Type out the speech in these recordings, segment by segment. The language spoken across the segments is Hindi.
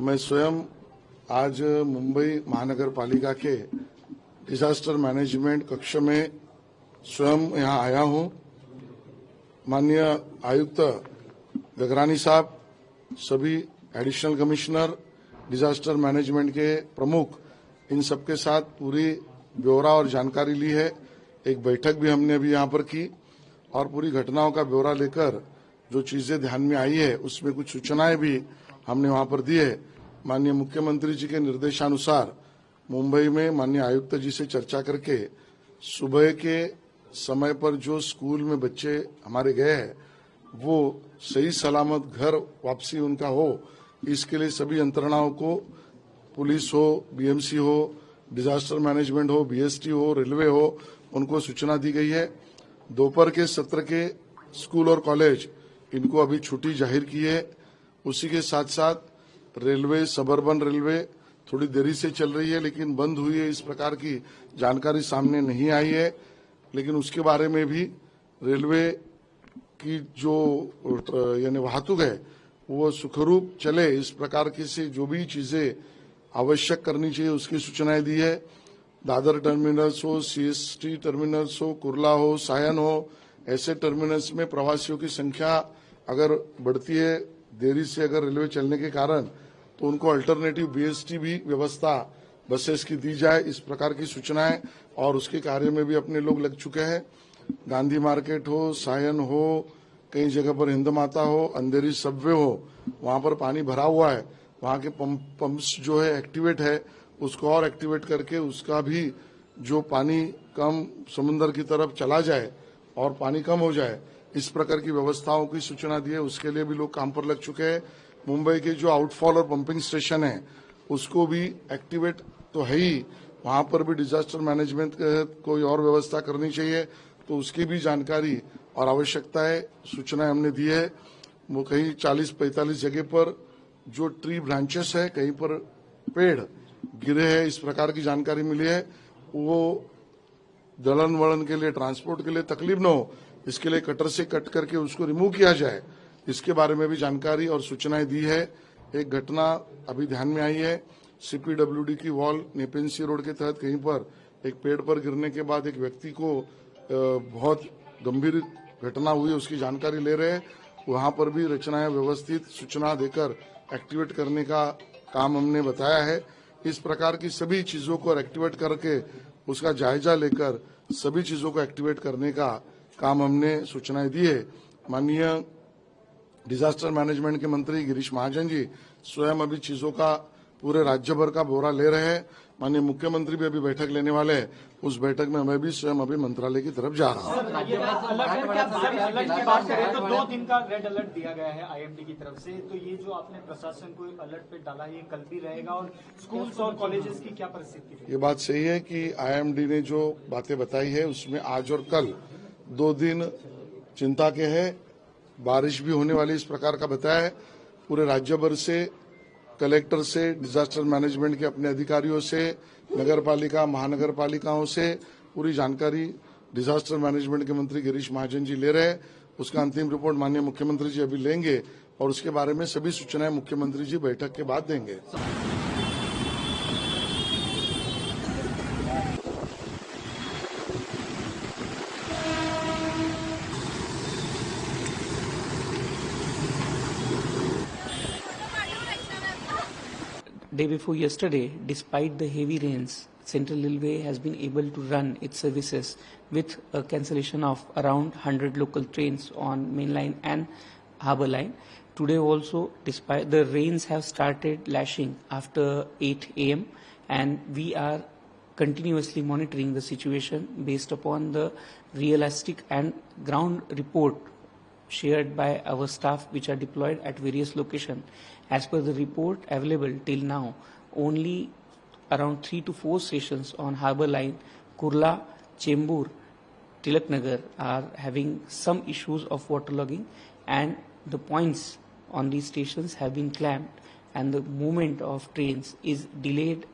मैं स्वयं आज मुंबई महानगर पालिका के डिजास्टर मैनेजमेंट कक्ष में स्वयं यहां आया हूं। माननीय आयुक्त गगरानी साहब, सभी एडिशनल कमिश्नर, डिजास्टर मैनेजमेंट के प्रमुख, इन सबके साथ पूरी ब्यौरा और जानकारी ली है। एक बैठक भी हमने अभी यहां पर की और पूरी घटनाओं का ब्यौरा लेकर जो चीजें ध्यान में आई है उसमें कुछ सूचनाएं भी हमने वहां पर दी है। माननीय मुख्यमंत्री जी के निर्देशानुसार मुंबई में माननीय आयुक्त जी से चर्चा करके सुबह के समय पर जो स्कूल में बच्चे हमारे गए हैं वो सही सलामत घर वापसी उनका हो, इसके लिए सभी यंत्रणाओं को, पुलिस हो, बीएमसी हो, डिजास्टर मैनेजमेंट हो, बीएसटी हो, रेलवे हो, उनको सूचना दी गई है। दोपहर के सत्र के स्कूल और कॉलेज इनको अभी छुट्टी जाहिर की है। उसी के साथ साथ रेलवे, सबअर्बन रेलवे थोड़ी देरी से चल रही है लेकिन बंद हुई है, इस प्रकार की जानकारी सामने नहीं आई है। लेकिन उसके बारे में भी रेलवे की जो यानी वाहतुक है वो सुखरूप चले, इस प्रकार की से जो भी चीजें आवश्यक करनी चाहिए उसकी सूचनाएं दी है। दादर टर्मिनल्स हो, सीएसटी टर्मिनल्स हो, कुर्ला हो, सायन हो, ऐसे टर्मिनल्स में प्रवासियों की संख्या अगर बढ़ती है देरी से अगर रेलवे चलने के कारण, तो उनको अल्टरनेटिव बीएसटी भी व्यवस्था बसेस की दी जाए, इस प्रकार की सूचनाएं। और उसके कार्य में भी अपने लोग लग चुके हैं। गांधी मार्केट हो, सायन हो, कई जगह पर हिंद माता हो, अंधेरी सबवे हो, वहां पर पानी भरा हुआ है, वहां के पंप्स जो है एक्टिवेट है, उसको और एक्टिवेट करके उसका भी जो पानी कम समुद्र की तरफ चला जाए और पानी कम हो जाए, इस प्रकार की व्यवस्थाओं की सूचना दी है। उसके लिए भी लोग काम पर लग चुके हैं। मुंबई के जो आउटफॉल और पंपिंग स्टेशन है उसको भी एक्टिवेट तो है ही, वहां पर भी डिजास्टर मैनेजमेंट के कोई और व्यवस्था करनी चाहिए, तो उसकी भी जानकारी और आवश्यकता है, सूचनाएं हमने दी है। वो कहीं 40-45 जगह पर जो ट्री ब्रांचेस है, कहीं पर पेड़ गिरे हैं, इस प्रकार की जानकारी मिली है। वो दलन वलन के लिए, ट्रांसपोर्ट के लिए तकलीफ न हो, इसके लिए कटर से कट करके उसको रिमूव किया जाए, इसके बारे में भी जानकारी और सूचनाएं दी है। एक घटना अभी ध्यान में आई है, सीपीडब्ल्यूडी की वॉल नेपेंसी रोड के तहत कहीं पर एक पेड़ पर गिरने के बाद एक व्यक्ति को बहुत गंभीर घटना हुई, उसकी जानकारी ले रहे हैं। वहां पर भी रचनाएं व्यवस्थित सूचना देकर एक्टिवेट करने का काम हमने बताया है। इस प्रकार की सभी चीजों को एक्टिवेट करके उसका जायजा लेकर सभी चीजों को एक्टिवेट करने का काम हमने सूचनाएं दी है। माननीय डिजास्टर मैनेजमेंट के मंत्री गिरीश महाजन जी स्वयं अभी चीजों का पूरे राज्य भर का ब्यौरा ले रहे हैं। माननीय मुख्यमंत्री भी अभी बैठक लेने वाले हैं, उस बैठक में मैं भी स्वयं अभी मंत्रालय की तरफ जा रहा हूँ। अलर्ट की बात करें तो 2 दिन का रेड अलर्ट दिया गया है आईएमडी की तरफ से, तो ये जो आपने प्रशासन को अलर्ट पे डाला ये कल भी रहेगा, और स्कूल्स और कॉलेजेस की क्या परिस्थिति है? ये बात सही है कि आईएमडी ने जो बातें बताई है उसमें आज और कल 2 दिन चिंता के हैं, बारिश भी होने वाली, इस प्रकार का बताया है। पूरे राज्य भर से, कलेक्टर से, डिजास्टर मैनेजमेंट के अपने अधिकारियों से, नगर पालिका, महानगर पालिकाओं से पूरी जानकारी डिजास्टर मैनेजमेंट के मंत्री गिरीश महाजन जी ले रहे हैं। उसका अंतिम रिपोर्ट माननीय मुख्यमंत्री जी अभी लेंगे और उसके बारे में सभी सूचनाएं मुख्यमंत्री जी बैठक के बाद देंगे। Day before yesterday, despite the heavy rains, Central Railway has been able to run its services with a cancellation of around 100 local trains on Main Line and Harbour Line. Today also, despite the rains have started lashing after 8 a.m. and we are continuously monitoring the situation based upon the realistic and ground report shared by our staff which are deployed at various locations. As per the report available till now, only around 3 to 4 stations on Harbour Line, Kurla, Chembur, Tilaknagar are having some issues of waterlogging, and the points on these stations have been clamped and the movement of trains is delayed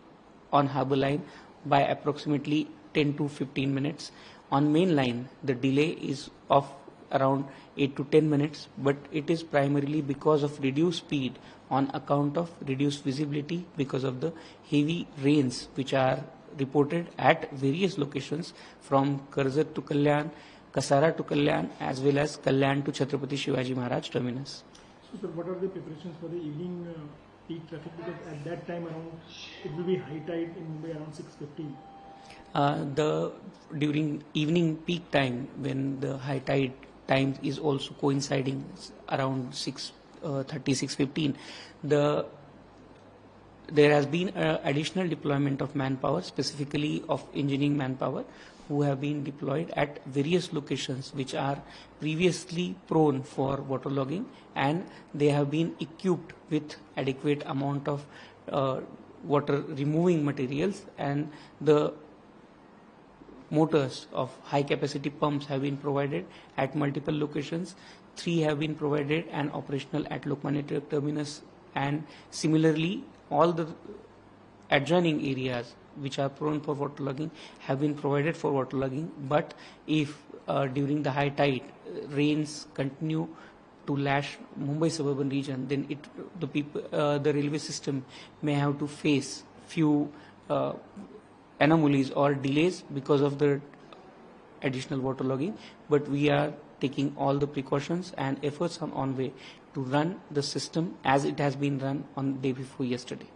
on Harbour Line by approximately 10 to 15 minutes. On Main Line, the delay is of around 8 to 10 minutes, but it is primarily because of reduced speed on account of reduced visibility because of the heavy rains which are reported at various locations from Karzat to Kalyan, Kasara to Kalyan, as well as Kalyan to Chhatrapati Shivaji Maharaj terminus. So, sir, what are the preparations for the evening peak traffic? Because at that time around, it will be high tide in Mumbai around 6:50. During evening peak time, when the high tide time is also coinciding around 6:30, 6:15, there has been additional deployment of manpower, specifically of engineering manpower, who have been deployed at various locations which are previously prone for waterlogging, and they have been equipped with adequate amount of water removing materials, and the motors of high capacity pumps have been provided at multiple locations. 3 have been provided and operational at Lokmanya Tilak terminus, and similarly all the adjoining areas which are prone for waterlogging have been provided for waterlogging. But if during the high tide rains continue to lash Mumbai suburban region, then the railway system may have to face few anomalies or delays because of the additional waterlogging. But we are taking all the precautions and efforts on way to run the system as it has been run on the day before yesterday.